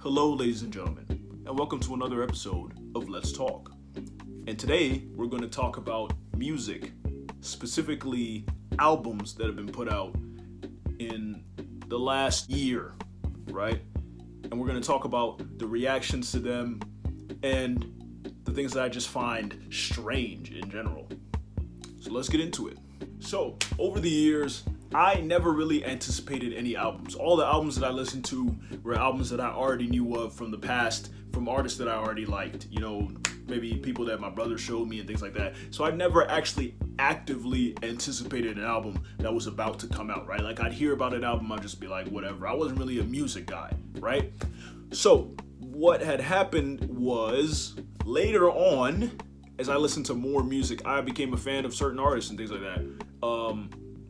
Hello, ladies and gentlemen, and welcome to another episode of Let's Talk. And today, we're going to talk about music, specifically albums that have been put out in the last year, right? And we're going to talk about the reactions to them and the things that I just find strange in general. So let's get into it. So, over the years, I never really anticipated any albums. All the albums that I listened to were albums that I already knew of from the past, from artists that I already liked, maybe people that my brother showed me and things like that. So I never actually actively anticipated an album that was about to come out, right? Like I'd hear about an album, I'd just be like, whatever. I wasn't really a music guy, right? So what had happened was later on, as I listened to more music, I became a fan of certain artists and things like that.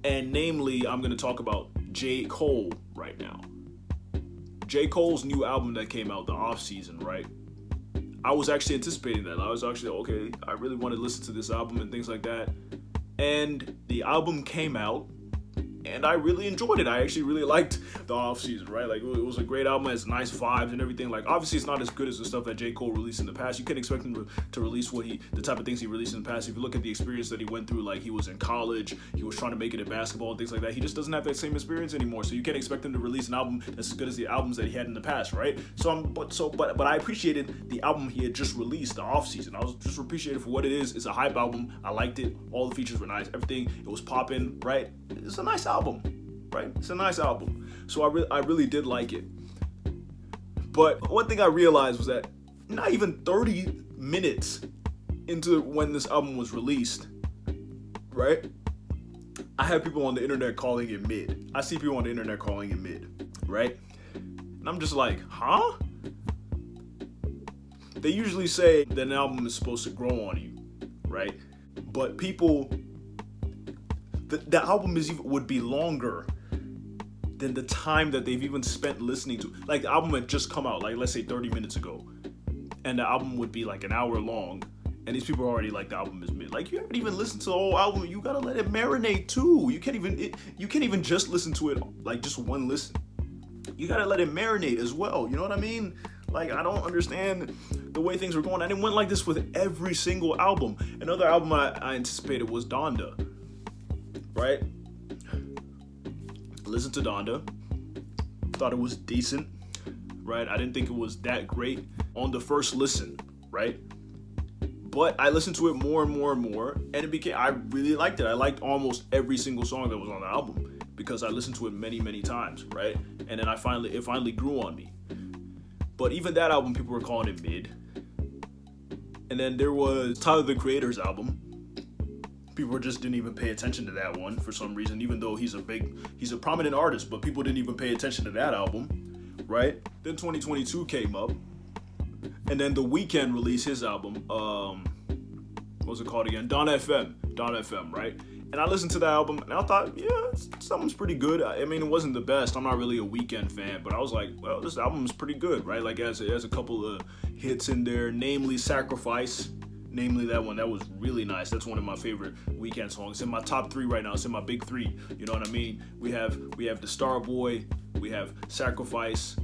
And namely, I'm going to talk about J. Cole right now. J. Cole's new album that came out, the off season, right? I was actually anticipating that. I was actually, okay, I really want to listen to this album and things like that. And the album came out, and I really enjoyed it. I actually really liked the off season, right? Like, it was a great album, it has nice vibes and everything. Like, obviously, it's not as good as the stuff that J. Cole released in the past. You couldn't expect him to release the type of things he released in the past. If you look at the experience that he went through, like, he was in college, he was trying to make it in basketball and things like that. He just doesn't have that same experience anymore. So you can't expect him to release an album that's as good as the albums that he had in the past, right? But I appreciated the album he had just released, the off season. I was just appreciated for what it is. It's a hype album. I liked it. All the features were nice. Everything, it was popping, right? It's a nice album. Right? It's a nice album. So I really did like it. But one thing I realized was that not even 30 minutes into when this album was released, right? I have people on the internet calling it mid. I see people on the internet calling it mid, right? And I'm just like, huh? They usually say that an album is supposed to grow on you, right? But people, the album would be longer than the time that they've even spent listening to. Like, the album had just come out, like, let's say 30 minutes ago, and the album would be like an hour long, and these people are already like, the album is mid. Like, you haven't even listened to the whole album. You gotta let it marinate too. You can't even just listen to it like just one listen. You gotta let it marinate as well. You know what I mean? Like, I don't understand the way things were going. And it went like this with every single album. Another album I anticipated was Donda, right? Listened to Donda, thought it was decent, right? I didn't think it was that great on the first listen, right? But I listened to it more and more and more, and I really liked it. I liked almost every single song that was on the album because I listened to it many, many times, right? And then it finally grew on me. But even that album, people were calling it mid. And then there was Tyler, the Creator's album. People just didn't even pay attention to that one for some reason, even though he's a prominent artist, but people didn't even pay attention to that album, right? Then 2022 came up, and then The Weeknd released his album, what was it called again? Dawn FM, right? And I listened to the album, and I thought, yeah, something's pretty good. I mean, it wasn't the best. I'm not really a Weeknd fan, but I was like, well, this album is pretty good, right? Like, it has a couple of hits in there, namely Sacrifice. Namely that one, that was really nice. That's one of my favorite Weeknd songs. It's in my top 3 right now. It's in my big 3. You know what I mean? We have the Starboy, we have Sacrifice.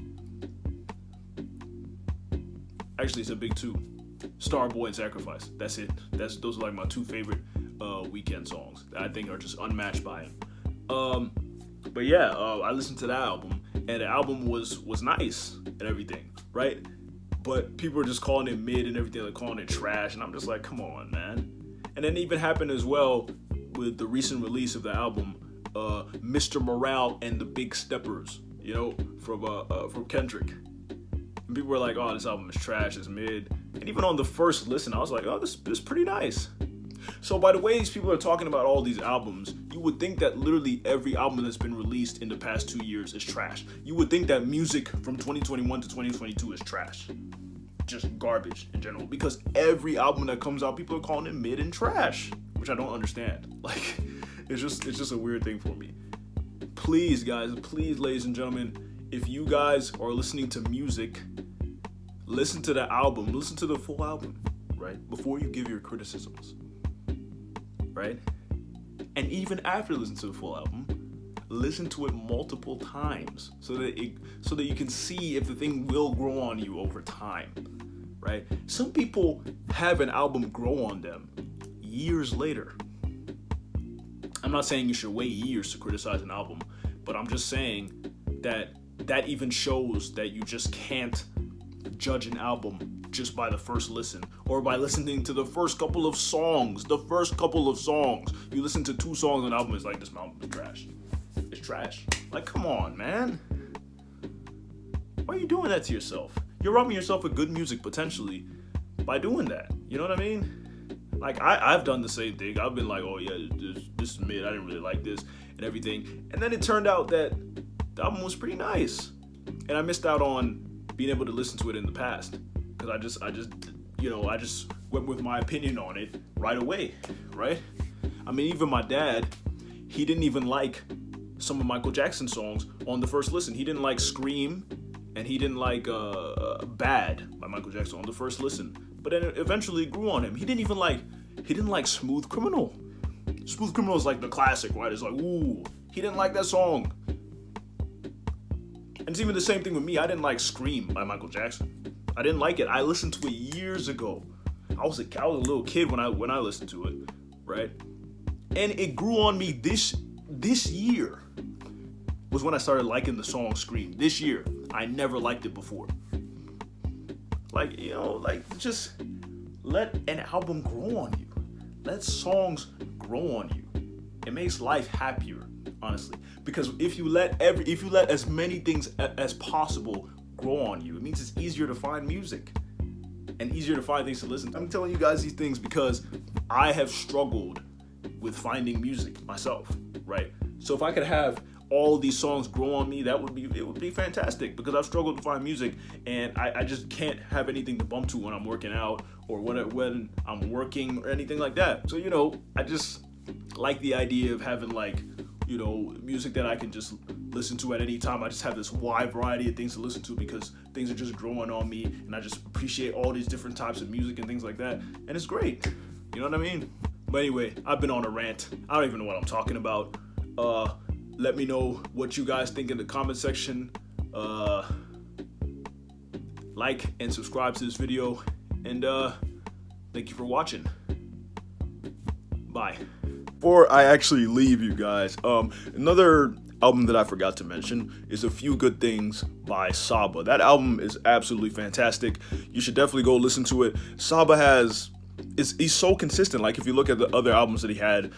Actually, it's a big 2. Starboy and Sacrifice. That's it. Those are like my 2 favorite Weeknd songs that I think are just unmatched by him. But yeah, I listened to that album, and the album was nice and everything, right? But people are just calling it mid and everything, like calling it trash, and I'm just like, come on, man. And then it even happened as well with the recent release of the album, Mr. Morale and the Big Steppers, from Kendrick. And people were like, oh, this album is trash, it's mid. And even on the first listen, I was like, oh, this is pretty nice. So by the way these people are talking about all these albums, you would think that literally every album that's been released in the past 2 years is trash. You would think that music from 2021 to 2022 is trash. Just garbage in general. Because every album that comes out, people are calling it mid and trash. Which I don't understand. Like, it's just a weird thing for me. Please, guys, ladies and gentlemen, if you guys are listening to music, listen to the album. Listen to the full album, right? Before you give your criticisms. Right? And even after listening to the full album, listen to it multiple times so that you can see if the thing will grow on you over time, right? Some people have an album grow on them years later. I'm not saying you should wait years to criticize an album, but I'm just saying that even shows that you just can't judge an album just by the first listen or by listening to the first couple of songs. You listen to 2 songs on an album, it's like, this album is trash. It's trash. Like, come on, man. Why are you doing that to yourself? You're robbing yourself of good music potentially by doing that. You know what I mean? Like, I've done the same thing. I've been like, oh yeah, this is mid. I didn't really like this and everything. And then it turned out that the album was pretty nice. And I missed out on being able to listen to it in the past. Because I just went with my opinion on it right away, right? I mean, even my dad, he didn't even like some of Michael Jackson's songs on the first listen. He didn't like Scream, and he didn't like Bad by Michael Jackson on the first listen. But then it eventually grew on him. He didn't like Smooth Criminal. Smooth Criminal is like the classic, right? It's like, ooh, he didn't like that song. And it's even the same thing with me. I didn't like Scream by Michael Jackson. I didn't like it. I listened to it years ago. I was a little kid when I listened to it, right? And it grew on me this year was when I started liking the song Scream. This year. I never liked it before. Like, just let an album grow on you. Let songs grow on you. It makes life happier, honestly. Because if you let as many things as possible grow on you, it means it's easier to find music and easier to find things to listen to. I'm telling you guys these things because I have struggled with finding music myself, right? So if I could have all these songs grow on me, it would be fantastic, because I've struggled to find music and I just can't have anything to bump to when I'm working out or when I'm working or anything like that. So, I just like the idea of having music that I can just listen to at any time. I just have this wide variety of things to listen to because things are just growing on me, and I just appreciate all these different types of music and things like that, and it's great. You know what I mean? But anyway, I've been on a rant. I don't even know what I'm talking about. Let me know what you guys think in the comment section. Like and subscribe to this video, and thank you for watching. Bye. Before I actually leave you guys, another album that I forgot to mention is A Few Good Things by Saba. That album is absolutely fantastic. You should definitely go listen to it. Saba he's so consistent. Like, if you look at the other albums that he had,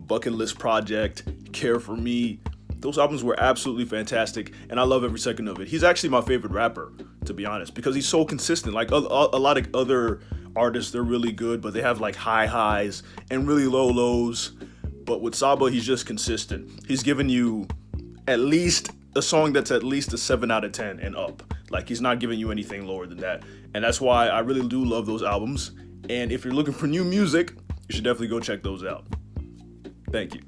Bucket List Project, Care For Me, those albums were absolutely fantastic, and I love every second of it. He's actually my favorite rapper, to be honest, because he's so consistent. Like, a lot of other artists, they're really good, but they have like high highs and really low lows. But with Saba, he's just consistent. He's giving you at least a song that's at least a 7 out of 10 and up. Like, he's not giving you anything lower than that. And that's why I really do love those albums. And if you're looking for new music, you should definitely go check those out. Thank you.